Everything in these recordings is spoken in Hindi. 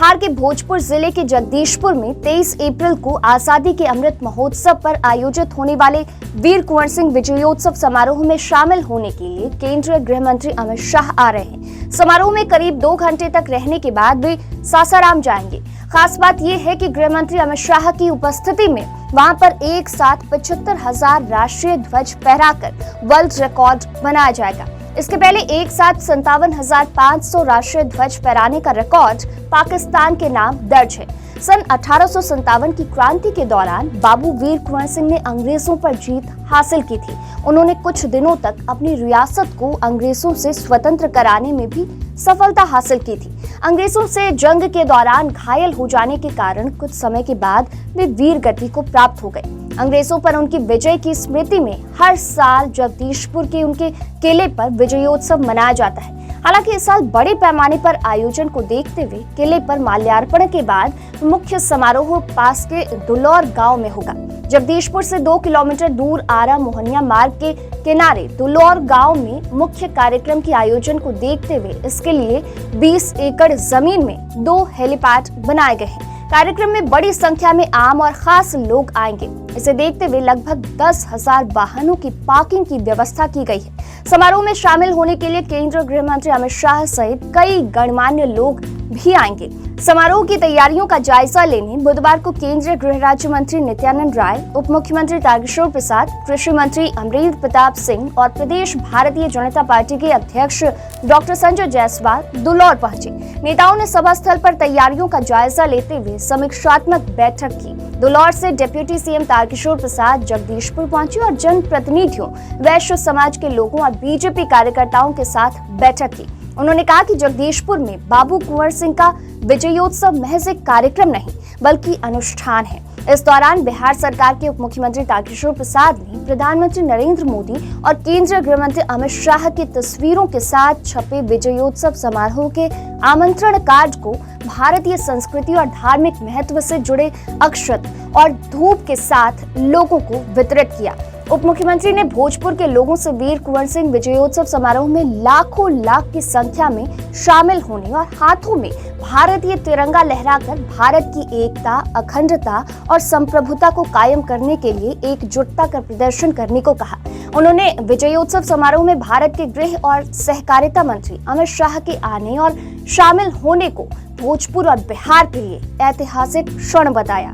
बिहार के भोजपुर जिले के जगदीशपुर में 23 अप्रैल को आजादी के अमृत महोत्सव पर आयोजित होने वाले वीर कुंवर सिंह विजयोत्सव समारोह में शामिल होने के लिए केंद्रीय गृह मंत्री अमित शाह आ रहे हैं। समारोह में करीब 2 घंटे तक रहने के बाद वे सासाराम जाएंगे। खास बात यह है कि गृह मंत्री अमित शाह की उपस्थिति में वहां पर एक साथ 75,000 राष्ट्रीय ध्वज फहराकर वर्ल्ड रिकॉर्ड बनाया जाएगा। इसके पहले एक साथ 57,500 राष्ट्रीय ध्वज फहराने का रिकॉर्ड पाकिस्तान के नाम दर्ज है। सन 1857 की क्रांति के दौरान बाबू वीर कुंवर सिंह ने अंग्रेजों पर जीत हासिल की थी। उन्होंने कुछ दिनों तक अपनी रियासत को अंग्रेजों से स्वतंत्र कराने में भी सफलता हासिल की थी। अंग्रेजों से जंग के दौरान घायल हो जाने के कारण कुछ समय के बाद वे वीर गति को प्राप्त हो गए। अंग्रेजों पर उनकी विजय की स्मृति में हर साल जगदीशपुर के उनके किले पर विजयोत्सव मनाया जाता है। हालांकि इस साल बड़े पैमाने पर आयोजन को देखते हुए किले पर माल्यार्पण के बाद मुख्य समारोह पास के दुलौर गांव में होगा। जगदीशपुर से 2 किलोमीटर दूर आरा मोहनिया मार्ग के किनारे दुलौर गांव में मुख्य कार्यक्रम के आयोजन को देखते हुए इसके लिए 20 एकड़ जमीन में 2 हेलीपैड बनाए गए हैं। कार्यक्रम में बड़ी संख्या में आम और खास लोग आएंगे। इसे देखते हुए लगभग 10,000 वाहनों की पार्किंग की व्यवस्था की गई है। समारोह में शामिल होने के लिए केंद्रीय गृह मंत्री अमित शाह सहित कई गणमान्य लोग भी आएंगे। समारोह की तैयारियों का जायजा लेने बुधवार को केंद्रीय गृह राज्य मंत्री नित्यानंद राय, उप मुख्यमंत्री तारकिशोर प्रसाद, कृषि मंत्री अमरेंद्र प्रताप सिंह और प्रदेश भारतीय जनता पार्टी के अध्यक्ष डॉक्टर संजय जायसवाल दुलौर पहुंचे। नेताओं ने सभा स्थल पर तैयारियों का जायजा लेते हुए समीक्षात्मक बैठक की। दुलौर से डिप्टी सीएम तारकिशोर प्रसाद जगदीशपुर पहुंचे और जनप्रतिनिधियों, वैश्य समाज के लोगों और बीजेपी कार्यकर्ताओं के साथ बैठक की। उन्होंने कहा कि जगदीशपुर में बाबू कुंवर सिंह का विजयोत्सव महज एक कार्यक्रम नहीं बल्कि अनुष्ठान है। इस दौरान बिहार सरकार के उप मुख्यमंत्री तारकिशोर प्रसाद ने प्रधानमंत्री नरेंद्र मोदी और केंद्रीय गृह मंत्री अमित शाह की तस्वीरों के साथ छपे विजयोत्सव समारोह के आमंत्रण कार्ड को भारतीय संस्कृति और धार्मिक महत्व से जुड़े अक्षत और धूप के साथ लोगों को वितरित किया। उप मुख्यमंत्री ने भोजपुर के लोगों से वीर कुंवर सिंह विजयोत्सव समारोह में लाखों लाख की संख्या में शामिल होने और हाथों में भारतीय तिरंगा लहराकर भारत की एकता, अखंडता और संप्रभुता को कायम करने के लिए एकजुटता का प्रदर्शन करने को कहा। उन्होंने विजयोत्सव समारोह में भारत के गृह और सहकारिता मंत्री अमित शाह के आने और शामिल होने को भोजपुर और बिहार के लिए ऐतिहासिक क्षण बताया।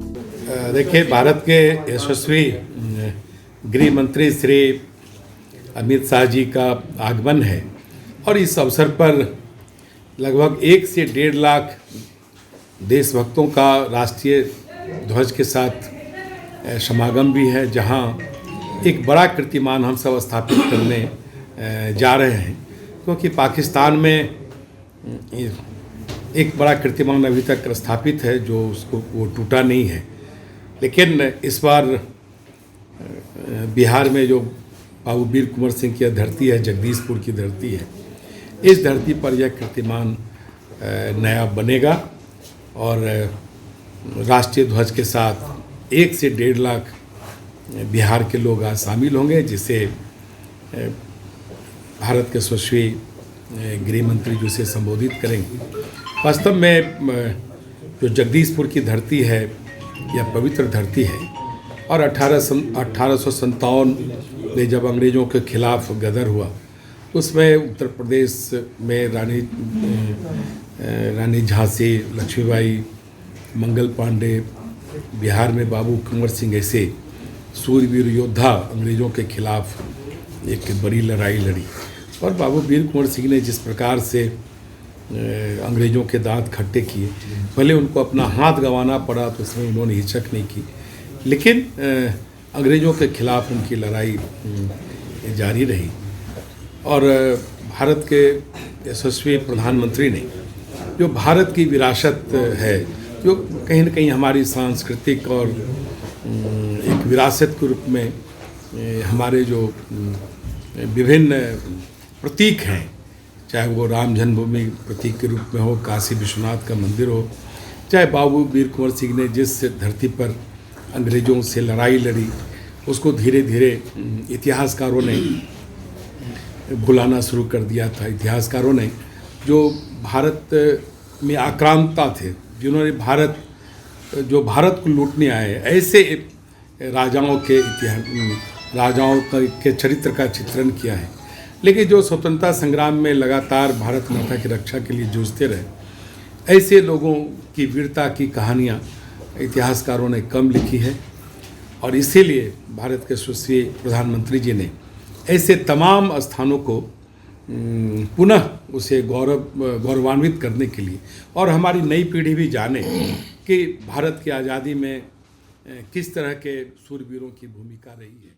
देखिए, भारत के यशस्वी गृह मंत्री श्री अमित शाह जी का आगमन है और इस अवसर पर लगभग 1 से 1.5 लाख देशभक्तों का राष्ट्रीय ध्वज के साथ समागम भी है, जहां एक बड़ा कीर्तिमान हम सब स्थापित करने जा रहे हैं, क्योंकि पाकिस्तान में एक बड़ा कीर्तिमान अभी तक स्थापित है जो उसको वो टूटा नहीं है। लेकिन इस बार बिहार में जो बाबू वीर कुंवर सिंह की धरती है, जगदीशपुर की धरती है, इस धरती पर यह कीर्तिमान नया बनेगा और राष्ट्रीय ध्वज के साथ 1 से 1.5 लाख बिहार के लोग आज शामिल होंगे, जिसे भारत के यशस्वी गृह मंत्री जो से संबोधित करेंगे। वास्तव में जो जगदीशपुर की धरती है यह पवित्र धरती है और 1857 में जब अंग्रेज़ों के खिलाफ गदर हुआ, उसमें उत्तर प्रदेश में रानी झांसी, लक्ष्मीबाई, मंगल पांडे, बिहार में बाबू कुंवर सिंह ऐसे सूरवीर योद्धा अंग्रेज़ों के खिलाफ एक बड़ी लड़ाई लड़ी। और बाबू वीर कुंवर सिंह ने जिस प्रकार से अंग्रेज़ों के दांत खट्टे किए, भले उनको अपना हाथ गंवाना पड़ा तो इसमें उन्होंने हिचक नहीं की, लेकिन अंग्रेज़ों के खिलाफ उनकी लड़ाई जारी रही। और भारत के यशस्वी प्रधानमंत्री ने जो भारत की विरासत है, जो कहीं न कहीं हमारी सांस्कृतिक और एक विरासत के रूप में हमारे जो विभिन्न प्रतीक हैं, चाहे वो राम जन्मभूमि प्रतीक के रूप में हो, काशी विश्वनाथ का मंदिर हो, चाहे बाबू वीर कुंवर सिंह ने जिस धरती पर अंग्रेज़ों से लड़ाई लड़ी, उसको धीरे धीरे इतिहासकारों ने भुलाना शुरू कर दिया था। इतिहासकारों ने जो भारत में आक्रांता थे, जिन्होंने भारत को लूटने आए ऐसे राजाओं के इतिहास, राजाओं के चरित्र का चित्रण किया है। लेकिन जो स्वतंत्रता संग्राम में लगातार भारत माता की रक्षा के लिए जूझते रहे, ऐसे लोगों की वीरता की कहानियाँ इतिहासकारों ने कम लिखी है। और इसीलिए भारत के सुश्री प्रधानमंत्री जी ने ऐसे तमाम स्थानों को पुनः उसे गौरवान्वित करने के लिए, और हमारी नई पीढ़ी भी जाने कि भारत की आज़ादी में किस तरह के सूरवीरों की भूमिका रही है।